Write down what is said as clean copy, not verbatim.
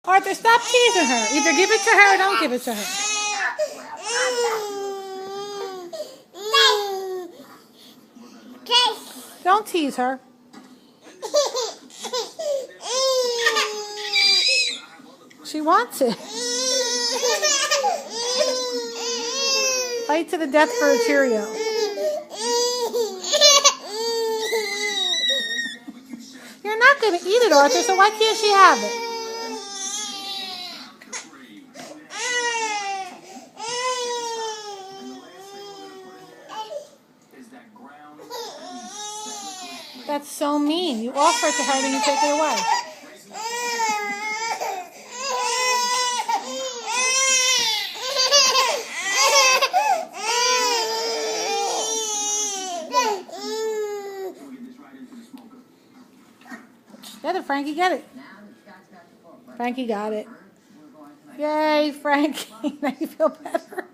Arthur, stop teasing her. Either give it to her or don't give it to her. Don't tease her. She wants it. Fight to the death for a Cheerio. You're not going to eat it, Arthur, so why can't she have it? That's so mean. You offer it to her, then you take it away. Get it, Frankie, get it. Frankie got it. Yay, Frankie. Now you feel better.